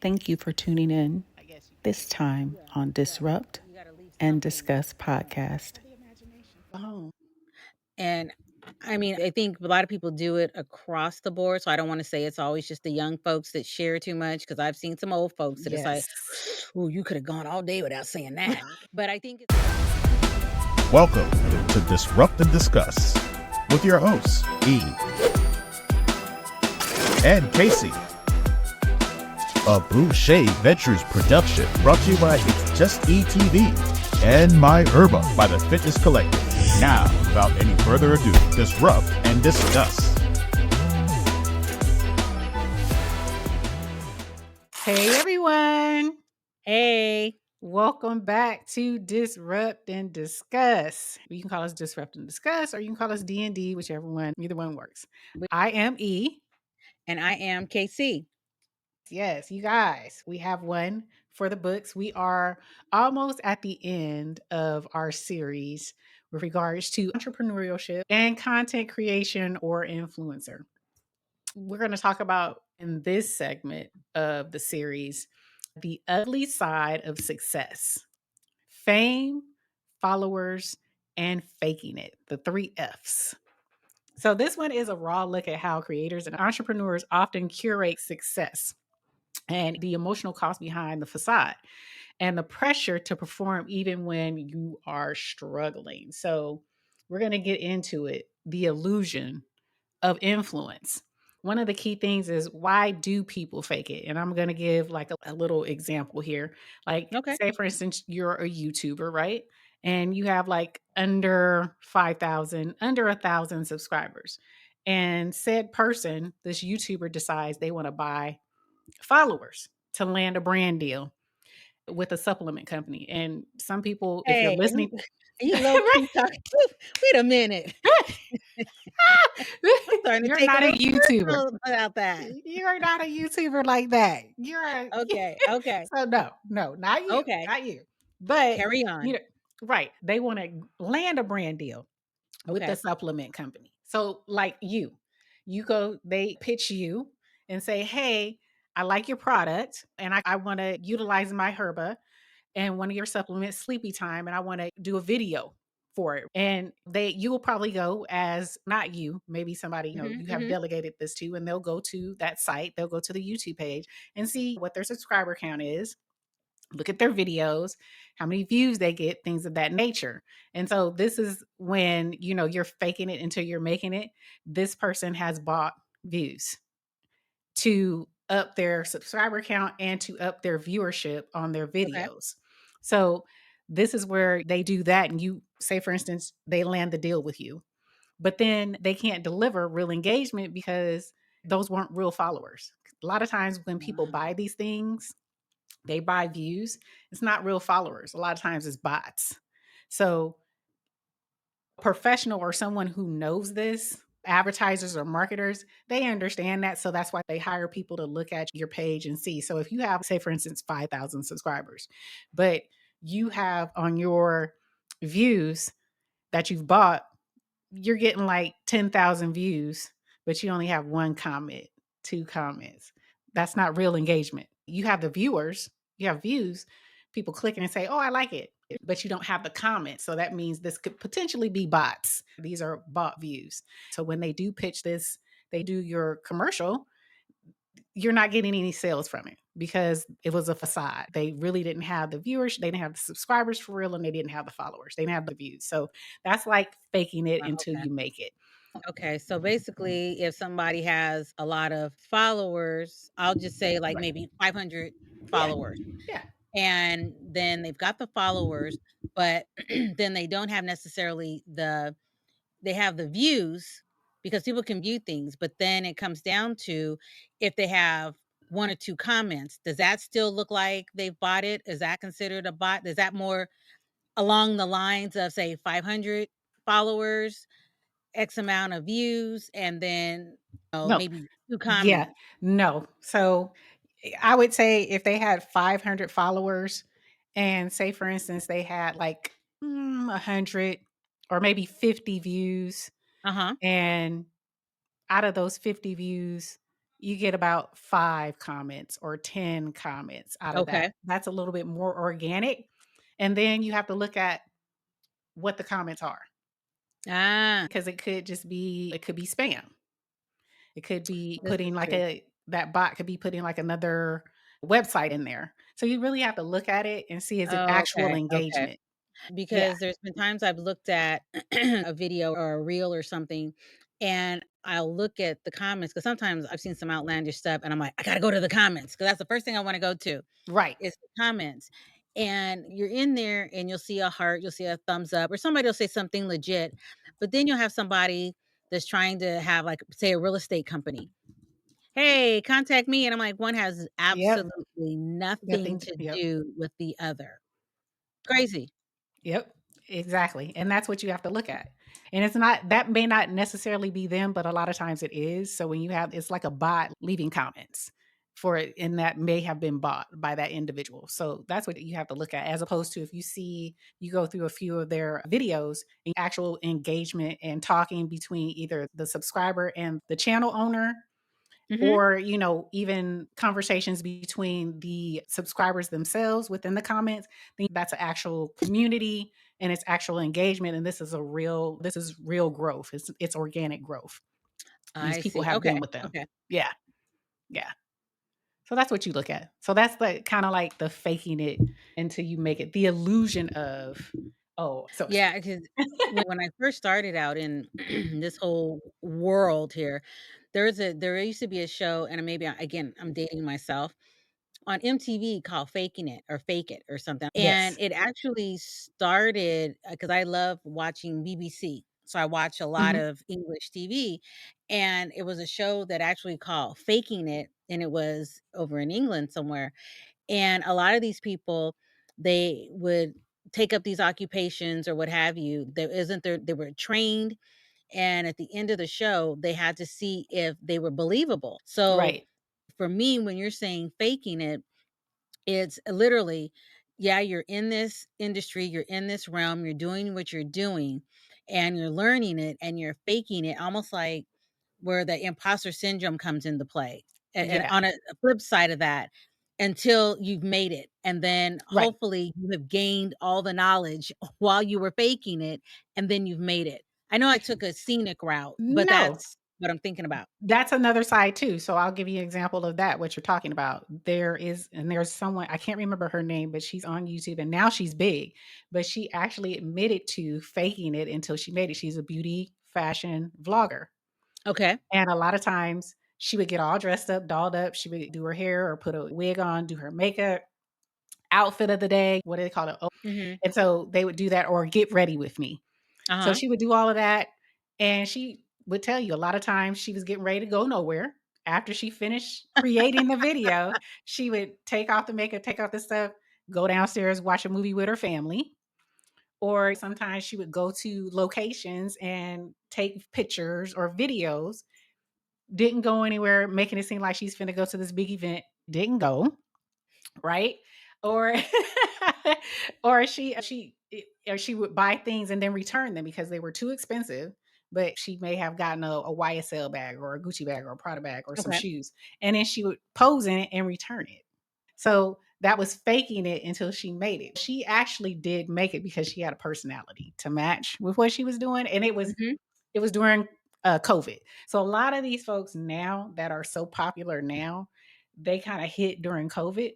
Thank you for tuning in this time on Disrupt and Discuss podcast. Oh. And I think a lot of people do it across the board. So I don't want to say it's always just the young folks that share too much because I've seen some old folks that it's like, Yes. oh, you could have gone all day without saying that. But I think Welcome to Disrupt and Discuss with your hosts, E and Casey. A Blue Shade Ventures production brought to you by It's Just ETV and My Herba by the Fitness Collective. Now, without any further ado, disrupt and discuss. Hey, everyone. hey, Welcome back to Disrupt and Discuss. You can call us Disrupt and Discuss, or you can call us D&D, whichever one, either one works. I am E. and I am KC. Yes, you guys, we have one for the books. We are almost at the end of our series with regards to entrepreneurship and content creation or influencer. We're going to talk about in this segment of the series the ugly side of success: fame, followers, and faking it. The 3 F's. So, this one is a raw look at how creators and entrepreneurs often curate success and the emotional cost behind the facade and the pressure to perform even when you are struggling. So, we're going to get into it: the illusion of influence. One of the key things is, why do people fake it? And I'm going to give like a little example here. Like, Okay. say, for instance, you're a YouTuber, right? And you have like under 5,000, under 1,000 subscribers. And said person, this YouTuber, decides they want to buy followers to land a brand deal with a supplement company. And some people, if you're Hey, listening, you low key talking. Wait a minute. I'm starting to you're take it not a a little YouTuber. personal about that. You're not a YouTuber like that. You're a Okay. Okay. so no, Okay. not you. But Carry you on. know, right? They want to land a brand deal with the Okay. supplement company. So, like you go, they pitch you and say, "Hey, I like your product, and I want to utilize my herba and one of your supplements, Sleepy Time, and I want to do a video for it." And you will probably go as, not you, maybe somebody you have Hmm. delegated this to, and they'll go to that site, they'll go to the YouTube page and see what their subscriber count is, look at their videos, how many views they get, things of that nature. And so this is when you're faking it until you're making it. This person has bought views to up their subscriber count and to up their viewership on their Okay. videos. So this is where they do that. And you say, for instance, they land the deal with you, but then they can't deliver real engagement because those weren't real followers. A lot of times when people buy these things, they buy views. It's not real followers. A lot of times it's bots. So professional or someone who knows this, advertisers or marketers, they understand that. So that's why they hire people to look at your page and see. So if you have, say, for instance, 5,000 subscribers, but you have on your views that you've bought, you're getting like 10,000 views, but you only have one comment, two comments. That's not real engagement. You have the viewers, you have views, people clicking and say, "Oh, I like it," but you don't have the comments. So that means this could potentially be bots. These are bot views. So when they do pitch this, they do your commercial, you're not getting any sales from it because it was a facade. They really didn't have the viewers, they didn't have the subscribers for real, and they didn't have the followers. They didn't have the views. So that's like faking it until Okay. you make it. Okay. So basically, if somebody has a lot of followers, I'll just say like Right. maybe 500 Yeah. followers, Yeah. and then they've got the followers, but then they don't have necessarily they have the views because people can view things, but then it comes down to if they have one or two comments, does that still look like they've bought it? Is that considered a bot? Is that more along the lines of say 500 followers, X amount of views, and then No. maybe two Yeah. comments? No. So I would say if they had 500 followers and, say, for instance, they had like 100 or maybe 50 views, Uh huh. and out of those 50 views, you get about 5 comments or 10 comments out of that. Okay. That's a little bit more organic, and then you have to look at what the comments are, Ah, because it could be spam. It could be this putting is like true. a that bot could be putting like another website in there. So you really have to look at it and see, is it Oh, actual okay, okay. engagement? Yeah, Because there's been times I've looked at a video or a reel or something, and I'll look at the comments because sometimes I've seen some outlandish stuff, and I'm like, "I gotta go to the comments because that's the first thing I wanna go to, right. is the comments." And you're in there, and you'll see a heart, you'll see a thumbs up, or somebody will say something legit, but then you'll have somebody that's trying to have, like, say, a real estate company. "Hey, contact me," and I'm like, one has Yep. absolutely nothing to Yep. do with the other. Crazy. Yep, exactly, and that's what you have to look at, and it's not that may not necessarily be them, but a lot of times it is, so when you have it's like a bot leaving comments for it, and that may have been bought by that individual, so that's what you have to look at, as opposed to if you go through a few of their videos, and actual engagement and talking between either the subscriber and the channel owner, Mhm. or even conversations between the subscribers themselves within the comments. Think that's an actual community, and it's actual engagement, and this is real growth. It's organic growth. These I people see. have been Okay, with them. okay. Yeah, yeah. So that's what you look at. So that's the kind of like the faking it until you make it, the illusion of, oh, so to Yeah, speak. because when I first started out in this whole world here, there used to be a show, and maybe again, I'm dating myself, on MTV called Faking It or Fake It or something. And Yes. it actually started because I love watching BBC. So I watch a lot Mhm. of English TV. And it was a show that actually called Faking It. And it was over in England somewhere. And a lot of these people, they would take up these occupations or what have you. They were trained. And at the end of the show, they had to see if they were believable. So Right. for me, when you're saying faking it, it's literally, yeah, you're in this industry, you're in this realm, you're doing what you're doing, and you're learning it and you're faking it, almost like where the imposter syndrome comes into play. And Yeah. on a flip side of that, until you've made it, and then Right. hopefully you have gained all the knowledge while you were faking it, and then you've made it. I know I took a scenic route, but No. that's what I'm thinking about. That's another side too. So I'll give you an example of that, what you're talking about. There's someone, I can't remember her name, but she's on YouTube and now she's big, but she actually admitted to faking it until she made it. She's a beauty fashion vlogger. Okay. And a lot of times she would get all dressed up, dolled up. She would do her hair or put a wig on, do her makeup, outfit of the day. What do they call it? Oh, Mhm. and so they would do that or get ready with me. So Uh-huh. she would do all of that, and she would tell you a lot of times she was getting ready to go nowhere. After she finished creating the video, she would take off the makeup, take off the stuff, go downstairs, watch a movie with her family. Or sometimes she would go to locations and take pictures or videos. Didn't go anywhere, making it seem like she's finna go to this big event. Didn't go, right? Or or she would buy things and then return them because they were too expensive, but she may have gotten a YSL bag or a Gucci bag or a Prada bag or some Okay. shoes, and then she would pose in it and return it. So that was faking it until she made it. She actually did make it because she had a personality to match with what she was doing, and Mhm. it was during COVID. So a lot of these folks now that are so popular now, they kind of hit during COVID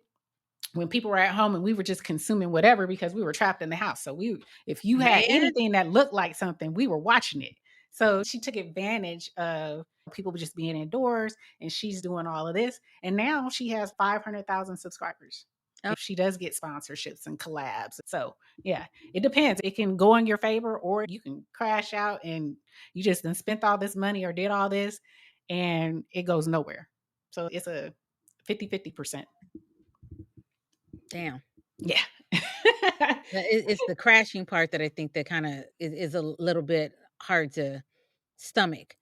when people were at home and we were just consuming whatever because we were trapped in the house. So if you had Man. anything that looked like something, we were watching it. So she took advantage of people just being indoors, and she's doing all of this. And now she has 500,000 subscribers. Oh, If she does get sponsorships and collabs. So yeah, it depends. It can go in your favor or you can crash out and you just done spent all this money or did all this and it goes nowhere. So it's a 50-50%. damn. Yeah. It's the crashing part that I think that kinda is a little bit hard to stomach.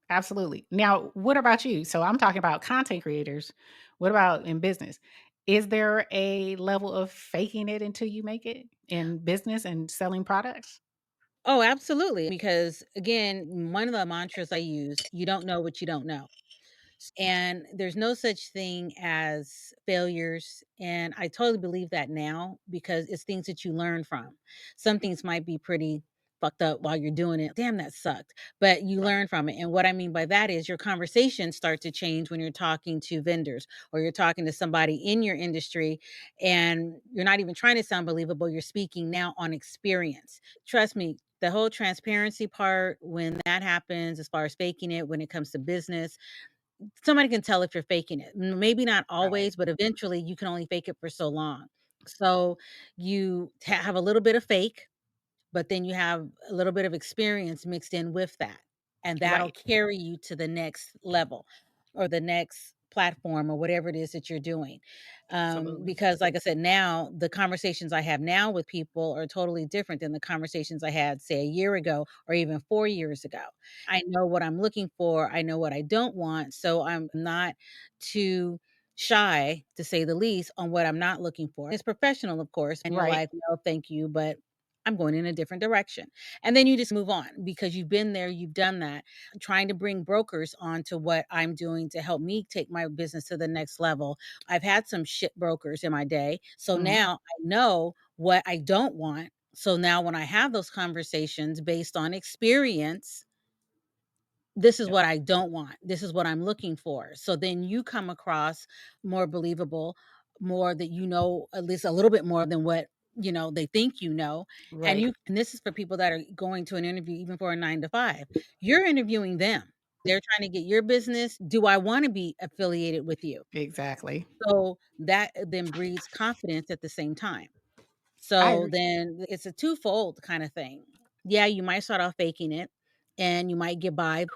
Absolutely. Now, what about you? So I'm talking about content creators. What about in business? Is there a level of faking it until you make it in business and selling products? Oh, absolutely, because, again, one of the mantras I use, "You don't know what you don't know." And there's no such thing as failures. And I totally believe that now because it's things that you learn from. Some things might be pretty fucked up while you're doing it. Damn, that sucked. But you learn from it. And what I mean by that is your conversations start to change when you're talking to vendors or you're talking to somebody in your industry and you're not even trying to sound believable. You're speaking now on experience. Trust me, the whole transparency part, when that happens, as far as faking it, when it comes to business, somebody can tell if you're faking it. Maybe not Right. always, but eventually you can only fake it for so long. So you have a little bit of fake, but then you have a little bit of experience mixed in with that, and that'll Right. carry you to the next level or the next platform or whatever it is that you're doing. Absolutely. Because like I said, now the conversations I have now with people are totally different than the conversations I had, say, a year ago or even 4 years ago. I know what I'm looking for, I know what I don't want, so I'm not too shy, to say the least, on what I'm not looking for. It's professional, of course, and you're Right. like, "Well, thank you, but I'm going in a different direction." And then you just move on because you've been there, you've done that. I'm trying to bring brokers onto what I'm doing to help me take my business to the next level. I've had some shit brokers in my day. So Mhm. now I know what I don't want. So now when I have those conversations based on experience, this is Yep. what I don't want. This is what I'm looking for. So then you come across more believable, more that you know at least a little bit more than what, they think you know. Right. And this is for people that are going to an interview even for a 9 to 5. You're interviewing them. They're trying to get your business. Do I want to be affiliated with you? Exactly. So that then breeds confidence at the same time. I So agree. then it's a twofold kind of thing. Yeah, you might start off faking it and you might get by.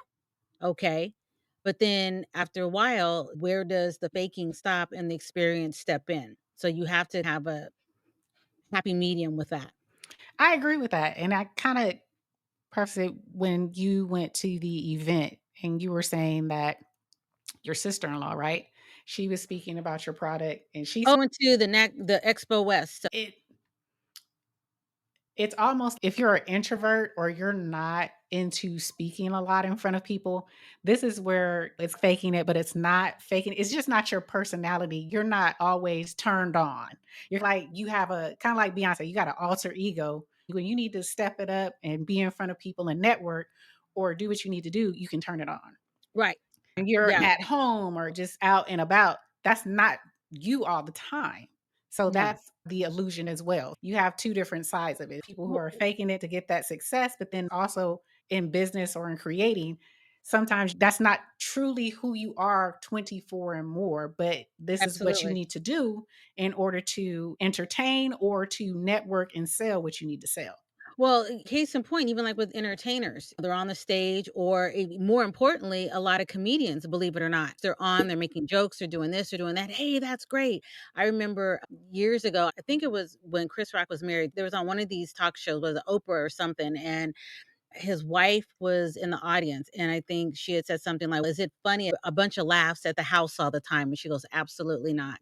Okay. But then after a while, where does the faking stop and the experience step in? So you have to have a happy medium with that. I agree with that. And I kind of prefaced it when you went to the event and you were saying that your sister-in-law, right? She was speaking about your product and Oh, went to the Expo West. it it's almost if you're an introvert or you're not into speaking a lot in front of people, this is where it's faking it, but it's not faking it. It's just not your personality. You're not always turned on. You're like, you have a kind of like Beyonce, you got an alter ego. When you need to step it up and be in front of people and network or do what you need to do, you can turn it on. Right. And you're Yeah. at home or just out and about, that's not you all the time. So No. that's the illusion as well. You have two different sides of it. People who are faking it to get that success, but then also in business or in creating, sometimes that's not truly who you are 24 and more, but this is what you Absolutely. need to do in order to entertain or to network and sell what you need to sell. Well, case in point, even like with entertainers, they're on the stage, or more importantly, a lot of comedians, believe it or not, they're on, they're making jokes, they're doing this, they're doing that. Hey, that's great. I remember years ago, I think it was when Chris Rock was married, there was on one of these talk shows, was it Oprah or something, and his wife was in the audience. And I think she had said something like, "Is it funny? A bunch of laughs at the house all the time." And she goes, "Absolutely not."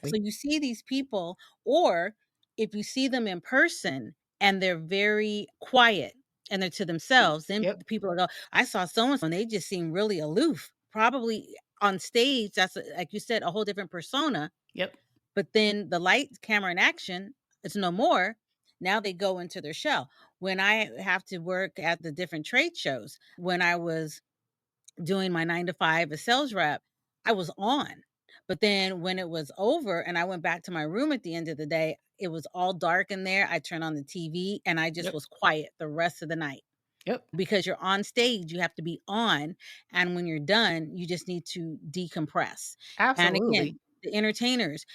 So Exactly. you see these people, or if you see them in person and they're very quiet and they're to themselves, then Yep. the people will go, "I saw so and so and they just seem really aloof." Probably on stage, that's like you said, a whole different persona. Yep. But then the light, camera, and action, it's no more. Now they go into their shell. When I have to work at the different trade shows, when I was doing my 9 to 5 as sales rep, I was on. But then when it was over and I went back to my room at the end of the day, it was all dark in there. I turned on the TV and I just Yep. was quiet the rest of the night Yep. because you're on stage, you have to be on. And when you're done, you just need to decompress. And Absolutely. again, the entertainers,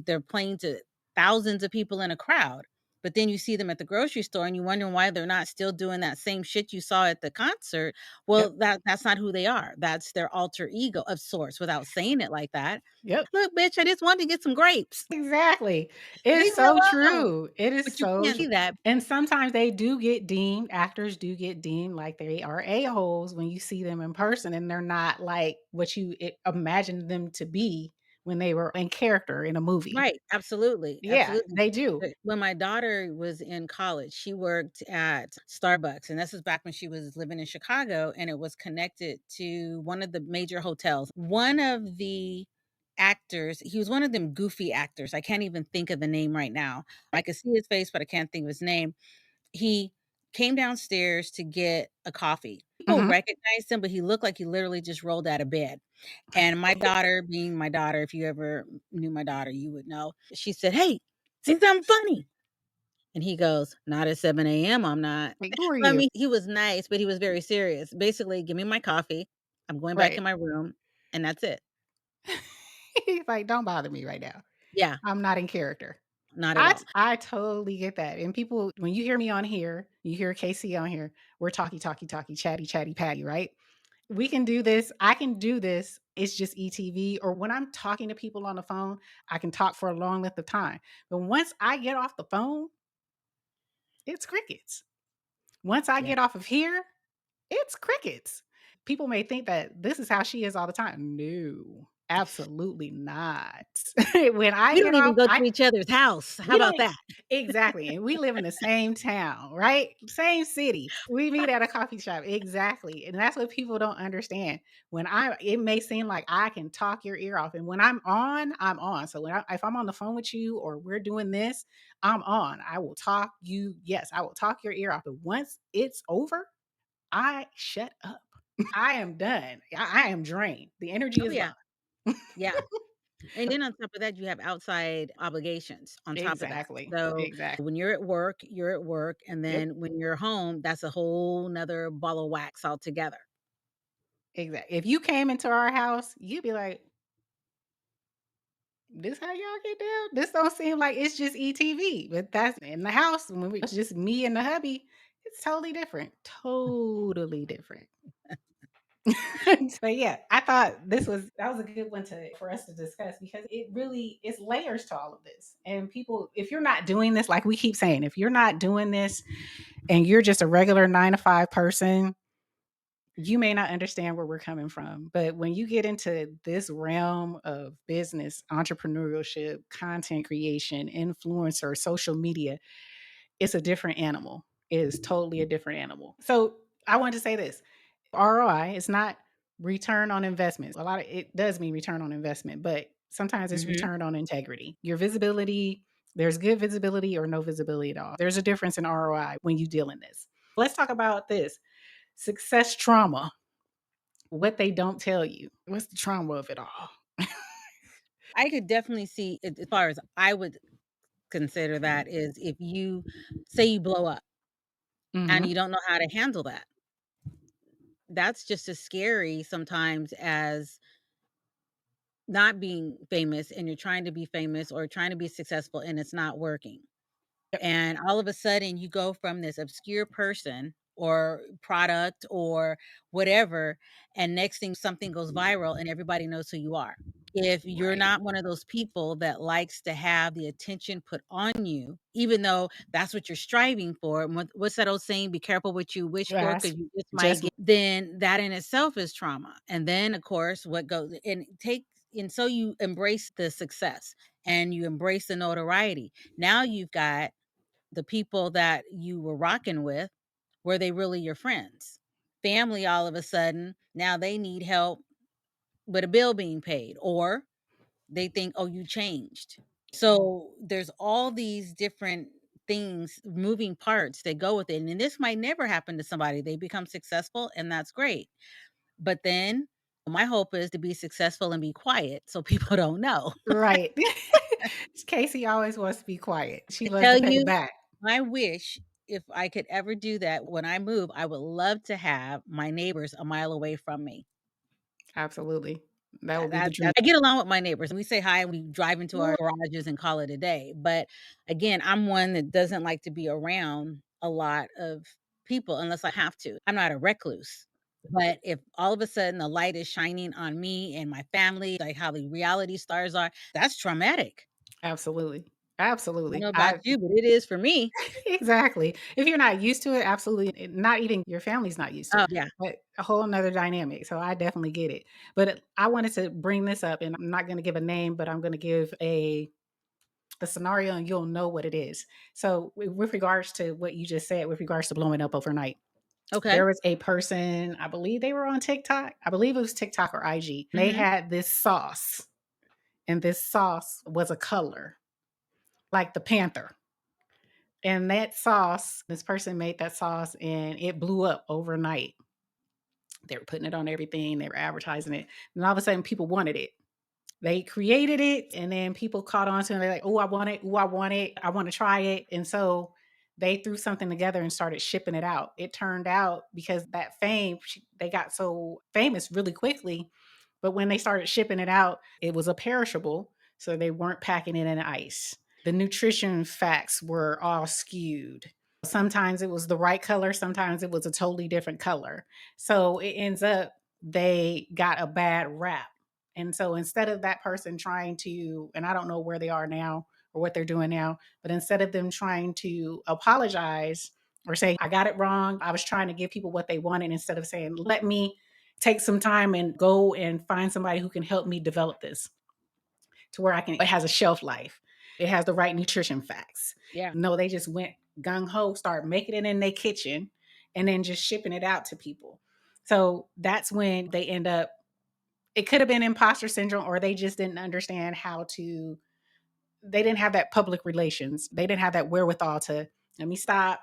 they're playing to thousands of people in a crowd. But then you see them at the grocery store and you wonder why they're not still doing that same shit you saw at the concert. Yep. Well, that's not who they are. That's their alter ego of sorts without saying it like that. Yep. Look, bitch, I just wanted to get some grapes. Exactly. It's Leave me so alone. true. It is But you so can't true. see that. And sometimes they do get deemed actors do get deemed like they are a-holes when you see them in person and they're not like what you imagine them to be when they were in character in a movie. Right, absolutely, Yeah, absolutely. they do. When my daughter was in college, she worked at Starbucks, and this was back when she was living in Chicago, and it was connected to one of the major hotels. One of the actors, he was one of them goofy actors, I can't even think of the name right now. I could see his face, but I can't think of his name. He came downstairs to get a coffee. People Mhm. recognized him, but he looked like he literally just rolled out of bed. And my daughter, being my daughter, if you ever knew my daughter, you would know. She said, "Hey, see something funny?" And he goes, "Not at 7 AM, I'm not." Like, who are I you? mean, he was nice, but he was very serious. Basically, "Give me my coffee. I'm going back in Right. my room," and that's it. He's like, "Don't bother me right now. Yeah, I'm not in character." not at I all. I totally get that, and people when you hear me on here, you hear Casey on here, we're talky, talky, talky, chatty, chatty, patty, right? We can do this. I can do this. It's just ETV. Or when I'm talking to people on the phone, I can talk for a long length of time. But once I get off the phone, it's crickets. Once I Yeah. get off of here, it's crickets. People may think that this is how she is all the time. No, absolutely not. When I We don't get even off, go I to each other's house. How we about don't that? exactly, and we live in the same town, right? Same city. We meet at a coffee shop, exactly, and that's what people don't understand. When I it may seem like I can talk your ear off, and when I'm on, I'm on. So if I'm on the phone with you or we're doing this, I'm on. I will talk you. Yes, I will talk your ear off. But once it's over, I shut up. I am done. I am drained. The energy Oh, is yeah. gone. Yeah. And then on top of that, you have outside obligations on top of that. Exactly. So Exactly. when you're at work. And Yep. then when you're home, that's a whole nother ball of wax altogether. Exactly. If you came into our house, you'd be like, "This how y'all get down? This don't seem like it's just ETV." But that's in the house when it's just me and the hubby. It's totally different. Totally different. But yeah, I thought that was a good one to for us to discuss because it really it's layers to all of this. And people, if you're not doing this, like we keep saying, if you're not doing this and you're just a regular 9 to 5 person, you may not understand where we're coming from. But when you get into this realm of business, entrepreneurship, content creation, influencer, social media, it's a different animal. It is totally a different animal. So I wanted to say this ROI is not return on investment. A lot of it does mean return on investment, but sometimes it's Mhm. return on integrity. Your visibility, there's good visibility or no visibility at all. There's a difference in ROI when you deal in this. Let's talk about this success trauma, what they don't tell you. What's the trauma of it all? I could definitely see it as far as I would consider that is if you say you blow up and Mhm. you don't know how to handle that. That's just as scary sometimes as not being famous and you're trying to be famous or trying to be successful and it's not working. Yep. And all of a sudden you go from this obscure person or product or whatever, and next thing something goes viral and everybody knows who you are. If you're Right. not one of those people that likes to have the attention put on you, even though that's what you're striving for, and what's that old saying? Be careful what you wish for Yes. because you just might Just get, then that in itself is trauma. And then, of course, what goes and take, and so you embrace the success and you embrace the notoriety. Now you've got the people that you were rocking with, were they really your friends? Family all of a sudden, now they need help with a bill being paid, or they think, "Oh, you changed." So there's all these different things, moving parts that go with it. And this might never happen to somebody. They become successful and that's great. But then my hope is to be successful and be quiet so people don't know. right. Casey always wants to be quiet. She I loves tell to pay you, back. I wish if I could ever do that when I move, I would love to have my neighbors a mile away from me. Absolutely. That would be the That dream. I get along with my neighbors, and we say hi, and we drive into our garages and call it a day, but, again, I'm one that doesn't like to be around a lot of people unless I have to. I'm not a recluse, but if all of a sudden the light is shining on me and my family, like how the reality stars are, that's traumatic. Absolutely. I don't Absolutely. know about you, but it is for me. Exactly. If you're not used to it, absolutely, not even your family's not used to Oh, it, yeah. but a whole 'nother dynamic, so I definitely get it. But I wanted to bring this up, and I'm not gonna give a name, but I'm gonna give a scenario, and you'll know what it is. So, with regards to what you just said, with regards to blowing up overnight, Okay. there was a person, I believe they were on TikTok. I believe it was TikTok or IG. And they Mhm. had this sauce, and this sauce was a color, like the panther. And that sauce, this person made that sauce and it blew up overnight. They were putting it on everything, they were advertising it. And all of a sudden, people wanted it. They created it, and then people caught on to it. They're like, "Oh, I want it. Oh, I want it. I want to try it." And so they threw something together and started shipping it out. It turned out because that fame, they got so famous really quickly. But when they started shipping it out, it was a perishable. So they weren't packing it in ice. The nutrition facts were all skewed. Sometimes it was the right color, sometimes it was a totally different color. So it ends up they got a bad rap. And so instead of that person trying to, and I don't know where they are now or what they're doing now, but instead of them trying to apologize or say, I got it wrong, I was trying to give people what they wanted, instead of saying, let me take some time and go and find somebody who can help me develop this to where it has a shelf life. It has the right nutrition facts. Yeah. No, they just went gung ho, start making it in their kitchen and then just shipping it out to people. So that's when they end up, it could have been imposter syndrome, or they just didn't understand how to, they didn't have that public relations. They didn't have that wherewithal to, let me stop.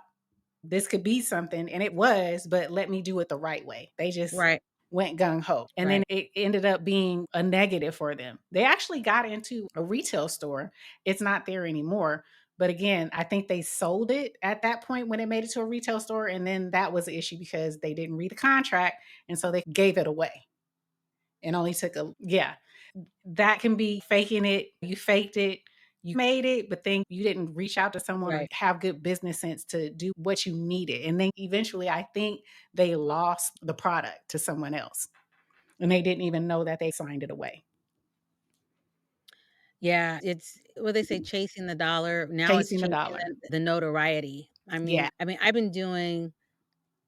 This could be something. And it was, but let me do it the right way. They just Right. went gung ho. And then Right. it ended up being a negative for them. They actually got into a retail store. It's not there anymore. But again, I think they sold it at that point when it made it to a retail store. And then that was the issue because they didn't read the contract. And so they gave it away and only took yeah, that can be faking it. You faked it. You made it, but then you didn't reach out to someone or Right. have good business sense to do what you needed. And then eventually, I think they lost the product to someone else and they didn't even know that they signed it away. Yeah, it's what they say, chasing the dollar. Now it's Chasing the chasing dollar. the notoriety. Yeah. I've been doing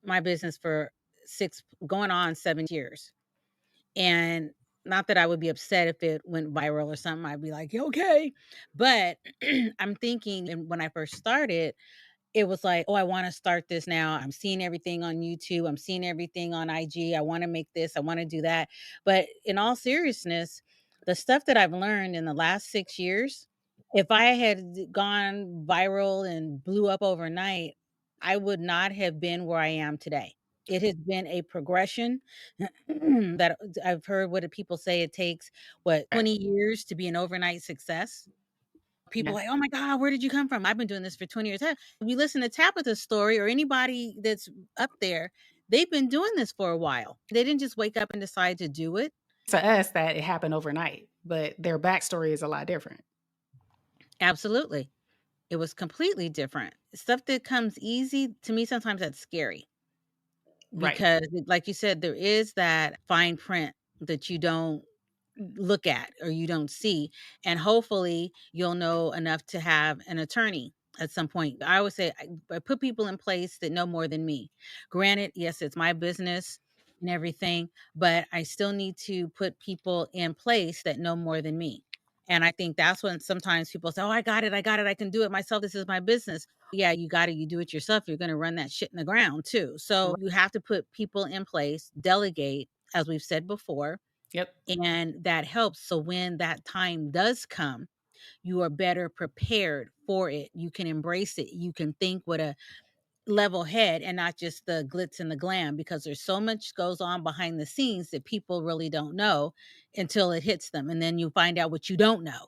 my business for 6 going on 7 years. And not that I would be upset if it went viral or something. I'd be like, "Yeah, okay." But I'm thinking, and when I first started, it was like, "Oh, I wanna start this now. I'm seeing everything on YouTube. I'm seeing everything on IG. I wanna make this. I wanna do that." But in all seriousness, the stuff that I've learned in the last 6 years, if I had gone viral and blew up overnight, I would not have been where I am today. It has been a progression that I've heard. What do people say? It takes, what, 20 years to be an overnight success? People Yeah. like, "Oh my god, where did you come from?" I've been doing this for 20 years. Hey, if you listen to Tabitha's story or anybody that's up there, they've been doing this for a while. They didn't just wake up and decide to do it. To us, that it happened overnight, but their backstory is a lot different. Absolutely. It was completely different. Stuff that comes easy, to me, sometimes that's scary Right. because, like you said, there is that fine print that you don't look at or you don't see, and hopefully you'll know enough to have an attorney at some point. I always say I put people in place that know more than me. Granted, yes, it's my business and everything, but I still need to put people in place that know more than me. And I think that's when sometimes people say, "Oh, I got it, I got it, I can do it myself, this is my business." Yeah, you got it, you do it yourself, you're going to run that shit in the ground too. So you have to put people in place, delegate, as we've said before, Yep. and that helps. So when that time does come, you are better prepared for it. You can embrace it. You can think with a level head and not just the glitz and the glam, because there's so much goes on behind the scenes that people really don't know until it hits them. And then you find out what you don't know.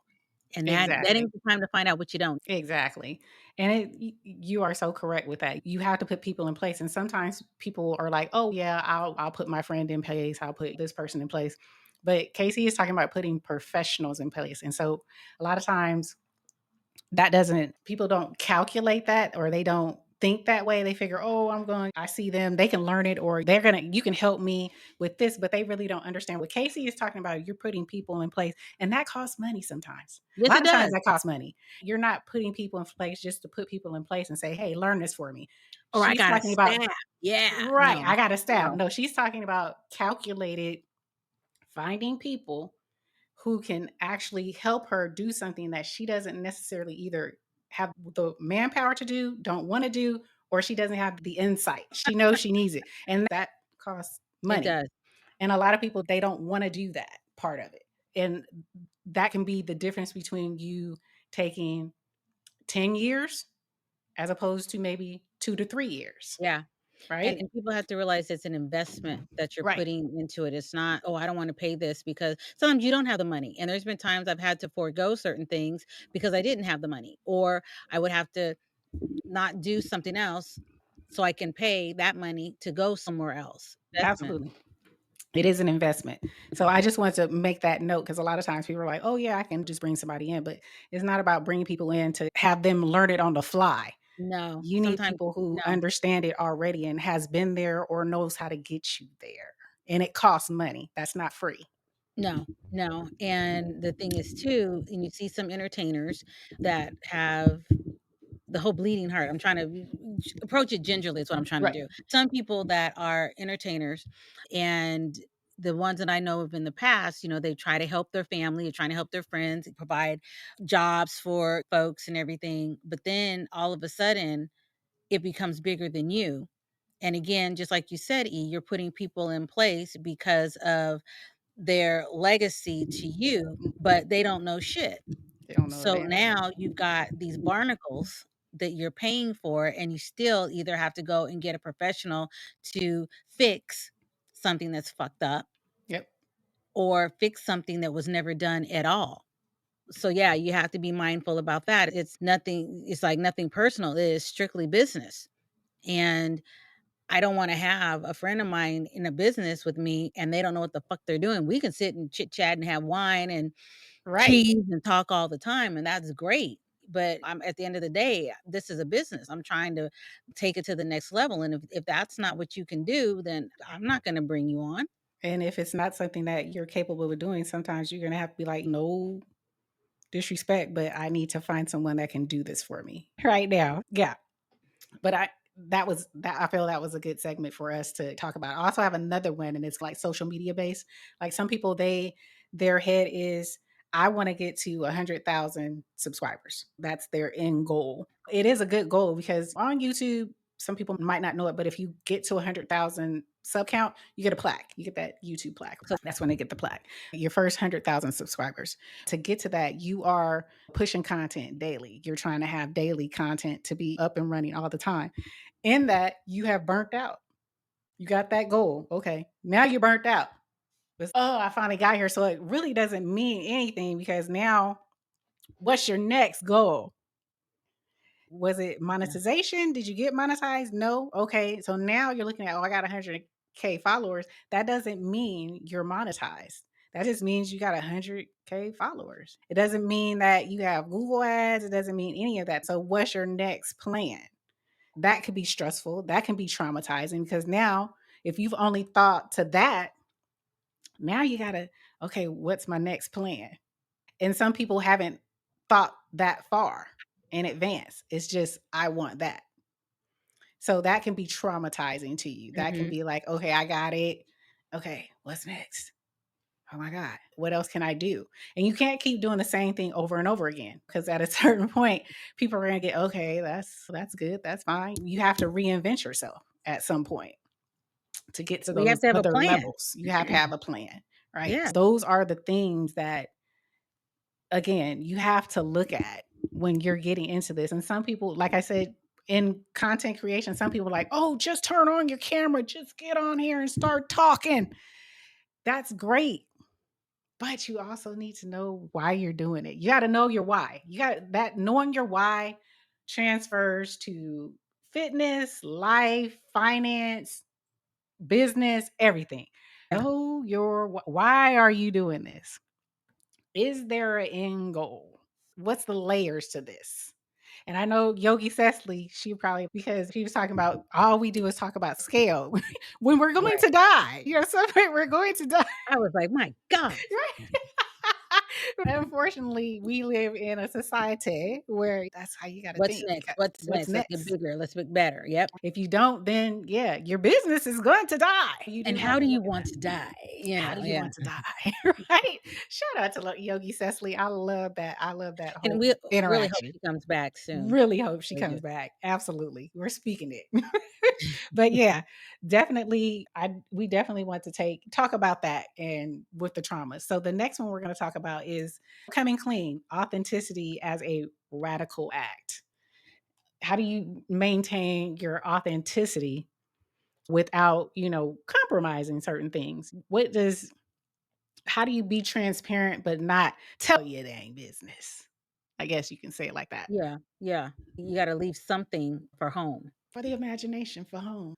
And that Exactly. ain't the time to find out what you don't. Exactly. And you are so correct with that. You have to put people in place. And sometimes people are like, oh yeah, I'll put my friend in place, I'll put this person in place. But Casey is talking about putting professionals in place. And so a lot of times that doesn't, people don't calculate that, or they don't think that way. They figure, "Oh, I see them, they can learn it or you can help me with this," but they really don't understand what Casey is talking about. You're putting people in place, and that costs money sometimes. A Yes, lot it of times does. that costs money. You're not putting people in place just to put people in place and say, "Hey, learn this for me." Or I She's got a talking about staff. Yeah. right, No, I got a staff. no, No, she's talking about calculated finding people who can actually help her do something that she doesn't necessarily either have the manpower to do, don't want to do, or she doesn't have the insight. She knows she needs it. And that costs it money. does. And a lot of people, they don't want to do that part of it. And that can be the difference between you taking 10 years as opposed to maybe 2 to 3 years. Yeah. Right? And people have to realize it's an investment that you're Right. putting into it. It's not, "Oh, I don't wanna pay this," because sometimes you don't have the money, and there's been times I've had to forego certain things because I didn't have the money, or I would have to not do something else so I can pay that money to go somewhere else. Investment. Absolutely. It is an investment. So I just wanted to make that note because a lot of times people are like, "Oh yeah, I can just bring somebody in," but it's not about bringing people in to have them learn it on the fly. No, You need sometimes people who no, understand it already and has been there or knows how to get you there. And it costs money. That's not free. no, no, and the thing is too, and you see some entertainers that have the whole bleeding heart. I'm trying to approach it gingerly is what I'm trying to Right. do. Some people that are entertainers and the ones that I know of in the past, they try to help their family, they're trying to help their friends, provide jobs for folks and everything. But then all of a sudden, it becomes bigger than you. And again, just like you said, you're putting people in place because of their legacy to you, but they don't know shit. They don't know a So damn thing. now you've got these barnacles that you're paying for, and you still either have to go and get a professional to fix something that's fucked up Yep. or fix something that was never done at all. So yeah, you have to be mindful about that. It's like nothing personal. It is strictly business. And I don't want to have a friend of mine in a business with me and they don't know what the fuck they're doing. We can sit and chit chat and have wine and Right. cheese and talk all the time, and that's great. But I'm at the end of the day, this is a business. I'm trying to take it to the next level. And if that's not what you can do, then I'm not going to bring you on. And if it's not something that you're capable of doing, sometimes you're gonna have to be like, no disrespect, but I need to find someone that can do this for me right now. Yeah. But I feel that was a good segment for us to talk about. I also have another one and it's like social media based. Like some people their head is I want to get to 100,000 subscribers. That's their end goal. It is a good goal because on YouTube some people might not know it, but if you get to 100,000 sub count, you get a plaque. You get that YouTube plaque. So That's when they get the plaque. Your first 100,000 subscribers. To get to that, you are pushing content daily. You're trying to have daily content to be up and running all the time. In that, you have burnt out. You got that goal. Okay. Now you're burnt out. Oh, I finally got here. So it really doesn't mean anything because now what's your next goal? Was it yeah. monetization? Did you get monetized? No. Okay. So now you're looking at, oh, I got 100K followers. That doesn't mean you're monetized. That just means you got 100K followers. It doesn't mean that you have Google ads. It doesn't mean any of that. So what's your next plan? That could be stressful. That can be traumatizing because now if you've only thought to that, now you got to, okay, what's my next plan? And some people haven't thought that far in advance. It's just, I want that. So that can be traumatizing to you. That can Mhm. be like, okay, I got it. Okay, what's next? Oh my God, what else can I do? And you can't keep doing the same thing over and over again because at a certain point, people are gonna get, okay, that's good, that's fine. You have to reinvent yourself at some point to get to Well, you have those to have a other plan. levels. You have to have a plan, right? Yeah. Those are the things that again, you have to look at when you're getting into this. And some people, like I said, in content creation, some people are like, oh, just turn on your camera, just get on here and start talking. That's great. But you also need to know why you're doing it. You got to know your why. You got that knowing your why transfers to fitness, life, finance, business, everything. Yeah. Know why are you doing this? Is there an end goal? What's the layers to this? And I know Yogi Cecily, she probably because she was talking about all we do is talk about scale when we're going Right. to die. You know, some point we're going to die. I was like, "My God, Right? Unfortunately, we live in a society where that's how you got to what's think next? because What's what's next? Let's get next? bigger. Let's make better." Yep. If you don't, then yeah, your business is going to die. You And do have how to do you look at want that. to die? How do you Yeah. want to die? Right? Shout out to Yogi Cecily. I love that. I love that And whole we really hope interaction. she comes back soon. Really hope she We do. comes back. Absolutely. We're speaking it. But yeah, definitely we definitely want to talk about that and with the trauma. So the next one we're going to talk about is coming clean, authenticity as a radical act. How do you maintain your authenticity without, compromising certain things? How do you be transparent but not tell you it ain't business? I guess you can say it like that. Yeah, yeah. You gotta leave something for home. For the imagination for home.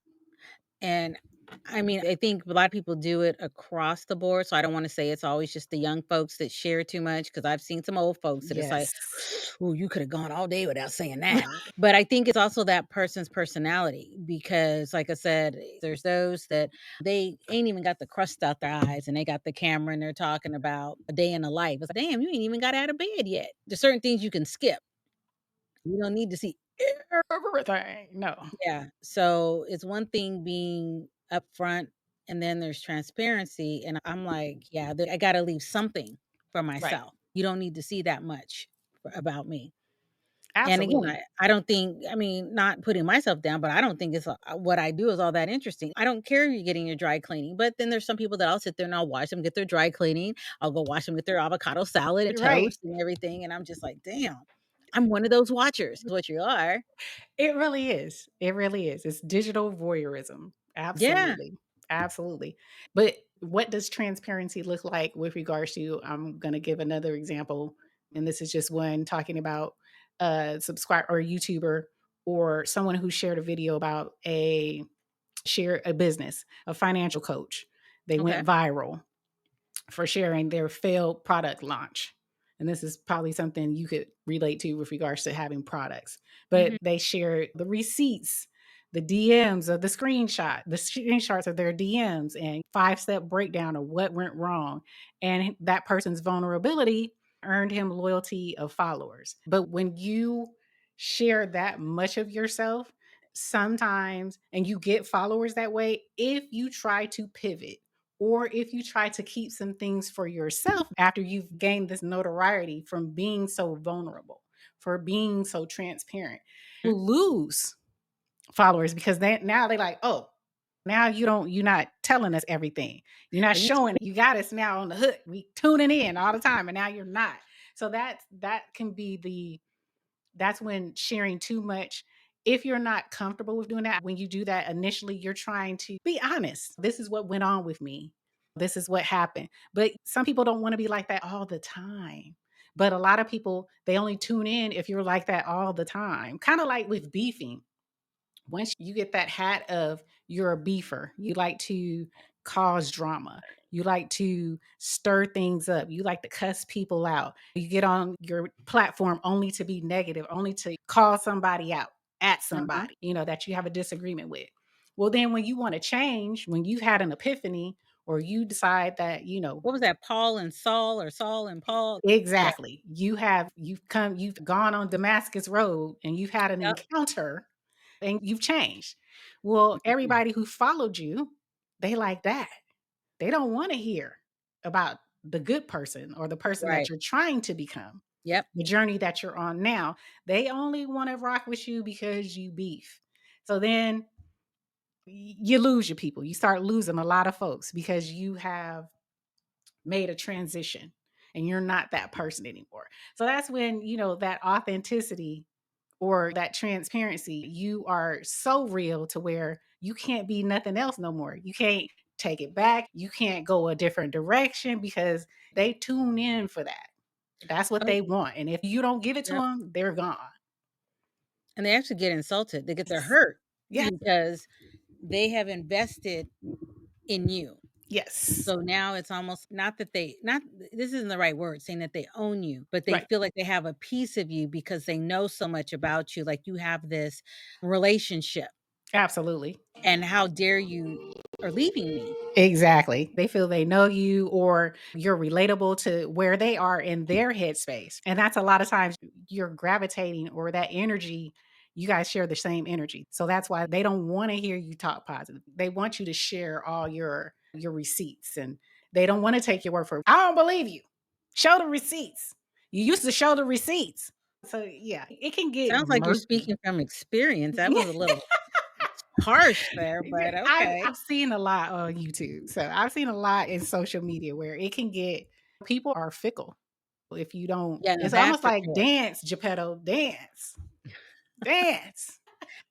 And I mean, I think a lot of people do it across the board. So I don't want to say it's always just the young folks that share too much because I've seen some old folks that it's like, Yes. oh, you could have gone all day without saying that. But I think it's also that person's personality because, like I said, there's those that they ain't even got the crust out their eyes and they got the camera and they're talking about a day in the life. It's like, damn, you ain't even got out of bed yet. There's certain things you can skip. You don't need to see. Everything. No. Yeah. So it's one thing being upfront and then there's transparency. And I'm like, yeah, I got to leave something for Right. myself. You don't need to see that much about me. And again, Absolutely. I don't think, I mean, not putting myself down, but I don't think it's what I do is all that interesting. I don't care if you're getting your dry cleaning, but then there's some people that I'll sit there and I'll watch them get their dry cleaning. I'll go watch them get their avocado salad and Right. toast and everything. And I'm just like, damn, I'm one of those watchers, is what you are. It really is. It really is. It's digital voyeurism. Yeah. Absolutely. Absolutely. But what does transparency look like with regards to I'm going to give another example and this is just one talking about a subscriber or a YouTuber or someone who shared a video about a business, a financial coach. They Okay. went viral for sharing their failed product launch. And this is probably something you could relate to with regards to having products. But Mhm. they shared the receipts, the DMs of the screenshots of their DMs, and 5-step breakdown of what went wrong. And that person's vulnerability earned him loyalty of followers. But when you share that much of yourself, sometimes, and you get followers that way, if you try to pivot, or if you try to keep some things for yourself after you've gained this notoriety from being so vulnerable, for being so transparent, you lose followers because now they like, oh, now you're not telling us everything. You're not It used to showing you got us now on the hook. We tuning in all the time and now you're not. So that can be that's when sharing too much, if you're not comfortable with doing that, when you do that initially, you're trying to be honest. This is what went on with me. This is what happened. But some people don't want to be like that all the time. But a lot of people, they only tune in if you're like that all the time. Kind of like with beefing. Once you get that hat of you're a beefer, you like to cause drama. You like to stir things up. You like to cuss people out. You get on your platform only to be negative, only to call somebody out at uh-huh. somebody, that you have a disagreement with. Well, then when you want to change, when you've had an epiphany or you decide that, What was that, Paul and Saul or Saul and Paul? Yeah, exactly, you've gone on Damascus Road and you've had an yep. encounter and you've changed. Well, Mhm. everybody who followed you, they like that. They don't want to hear about the good person or the person that Right. you're trying to become, Yep. the journey that you're on now. They only want to rock with you because you beef. So then you lose your people. You start losing a lot of folks because you have made a transition and you're not that person anymore. So that's when, that authenticity or that transparency, you are so real to where you can't be nothing else no more. You can't take it back. You can't go a different direction because they tune in for that. That's what Oh, they want. And if you don't give it to yep. them, they're gone. And they actually get insulted. They get their Yes. hurt Yeah. because they have invested in you. Yes. So now it's almost not that not this isn't the right word, saying that they own you, but they Right. feel like they have a piece of you because they know so much about you. Like you have this relationship, Absolutely. and how dare you are leaving me? Exactly. They feel they know you or you're relatable to where they are in their headspace. And that's a lot of times you're gravitating or that energy, you guys share the same energy. So that's why they don't want to hear you talk positive. They want you to share all your receipts and they don't want to take your word for it. I don't believe you. Show the receipts. You used to show the receipts. So yeah, it can get Sounds like you're murky. speaking from experience. That Yeah. was a little harsh there, Yeah, but I've okay. I've seen a lot on YouTube. So I've seen a lot in social media where it can get people are fickle. If you don't, Yeah, no, it's that's almost for like sure. dance, Geppetto, dance, dance.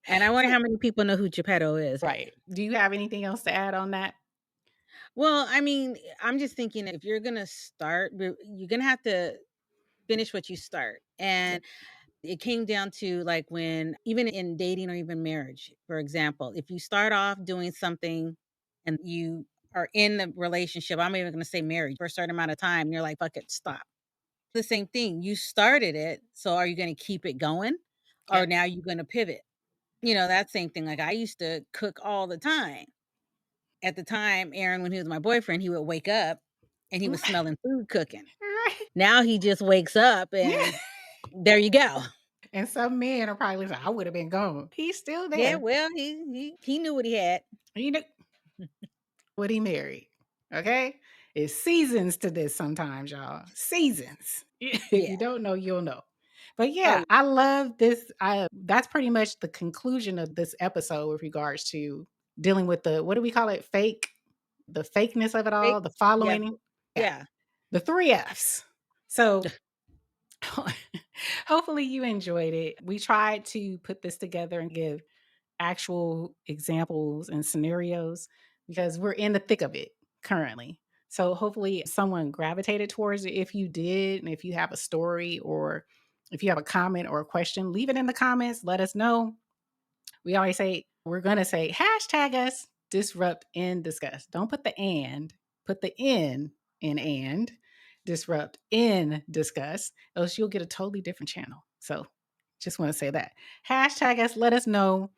And I wonder So, how many people know who Geppetto is. right. Do you have anything else to add on that? Well, I mean, I'm just thinking if you're gonna start, you're gonna have to finish what you start. Yeah. And it came down to like when, even in dating or even marriage, for example, if you start off doing something and you are in the relationship, I'm even gonna say marriage for a certain amount of time, and you're like, fuck it, stop. The same thing. You started it. So are you gonna keep it going? Or Yep. now you're gonna pivot? That same thing. Like I used to cook all the time. At the time, Aaron, when he was my boyfriend, he would wake up and he was smelling food cooking. Right. Now he just wakes up Yeah. and there you go. And some men are probably like, I would have been gone. He's still Yeah, there. well, he knew what he had. You know what he married. Okay. It's seasons to this sometimes, y'all. Seasons. If Yeah. you don't know, you'll know. But Oh, yeah, yeah. I love this. I That's pretty much the conclusion of this episode with regards to dealing with the what do we call it? The fakeness of it all, the Fakes. Yeah. following. Yeah. Yeah. The three F's. So hopefully you enjoyed it. We tried to put this together and give actual examples and scenarios because we're in the thick of it currently. So hopefully someone gravitated towards it. If you did, and if you have a story or if you have a comment or a question, leave it in the comments. Let us know. We always say, we're going to say hashtag us disrupt and discuss. Don't put the and, put the in and disrupt and discuss, else you'll get a totally different channel. So just want to say that. Hashtag us, let us know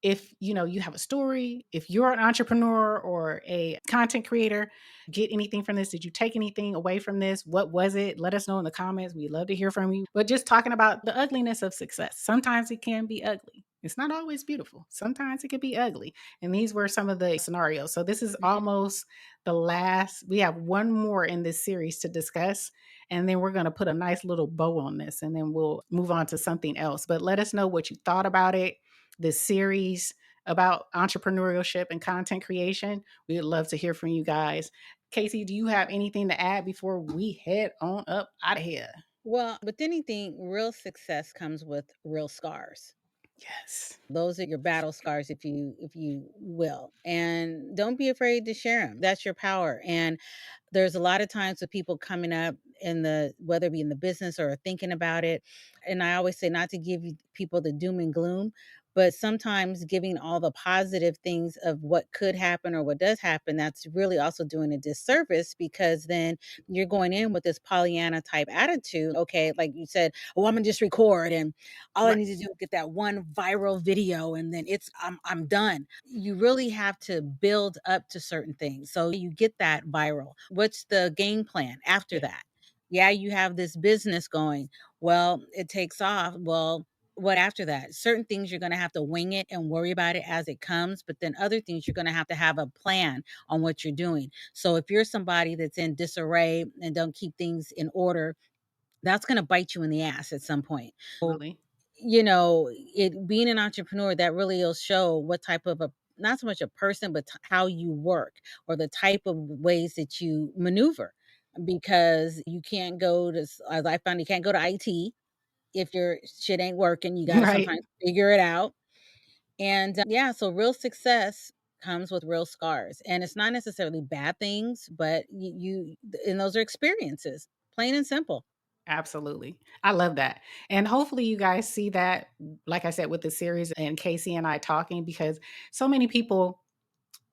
if you have a story, if you're an entrepreneur or a content creator, get anything from this. Did you take anything away from this? What was it? Let us know in the comments. We'd love to hear from you. But just talking about the ugliness of success. Sometimes it can be ugly. It's not always beautiful. Sometimes it can be ugly. And these were some of the scenarios. So this is Mhm. almost the last. We have one more in this series to discuss. And then we're going to put a nice little bow on this and then we'll move on to something else. But let us know what you thought about it, this series about entrepreneurship and content creation. We'd love to hear from you guys. Casey, do you have anything to add before we head on up out of here? Well, with anything, real success comes with real scars. Yes. Those are your battle scars, if you will. And don't be afraid to share them. That's your power. And there's a lot of times with people coming up in the, whether it be in the business or thinking about it, and I always say not to give people the doom and gloom, but sometimes giving all the positive things of what could happen or what does happen, that's really also doing a disservice, because then you're going in with this Pollyanna type attitude. Okay, like you said, oh, I'm gonna just record and all I Right. need to do is get that one viral video and then I'm done. You really have to build up to certain things. So you get that viral. What's the game plan after Yeah. that? Yeah, you have this business going. Well, it takes off. Well, what after that? Certain things you're going to have to wing it and worry about it as it comes, but then other things you're going to have a plan on what you're doing. So if you're somebody that's in disarray and don't keep things in order, that's going to bite you in the ass at some point. Absolutely. It being an entrepreneur, that really will show what type of a, not so much a person, but how you work, or the type of ways that you maneuver, because you can't go to, as I found, you can't go to IT if your shit ain't working. You got to Right. sometimes figure it out. And yeah, so real success comes with real scars, and it's not necessarily bad things, but and those are experiences, plain and simple. Absolutely. I love that. And hopefully you guys see that, like I said, with the series and Casey and I talking, because so many people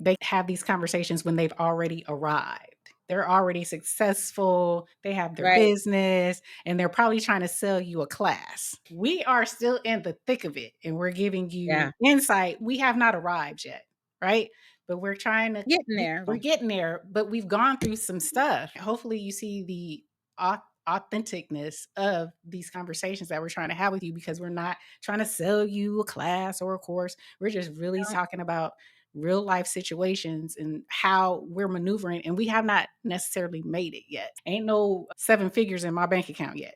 They have these conversations when they've already arrived. They're already successful, they have their Right. business, and they're probably trying to sell you a class. We are still in the thick of it, and we're giving Yeah. you insight. We have not arrived yet, right? But we're trying to Getting there. we're getting there, but we've gone through some stuff. Hopefully you see the authenticness of these conversations that we're trying to have with you, because we're not trying to sell you a class or a course. We're just really talking about real life situations and how we're maneuvering, and we have not necessarily made it yet. Ain't no 7 figures in my bank account yet.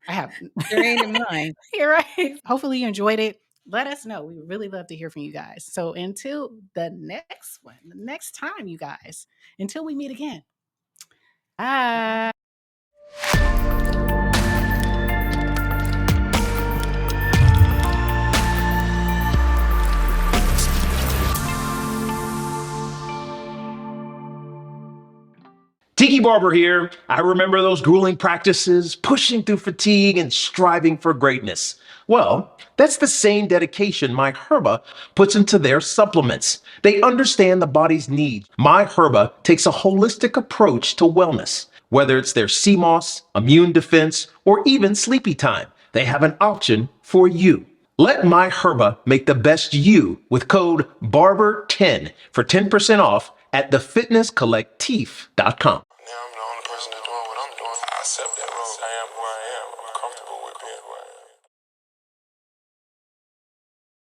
I have. There ain't in mine. You're right. Hopefully you enjoyed it. Let us know. We would really love to hear from you guys. So until the next one, the next time, you guys, until we meet again. Bye. Tiki Barber here. I remember those grueling practices, pushing through fatigue and striving for greatness. Well, that's the same dedication My Herba puts into their supplements. They understand the body's needs. My Herba takes a holistic approach to wellness. Whether it's their CMOS, immune defense, or even sleepy time, they have an option for you. Let My Herba make the best you with code BARBER10 for 10% off at thefitnesscollectif.com.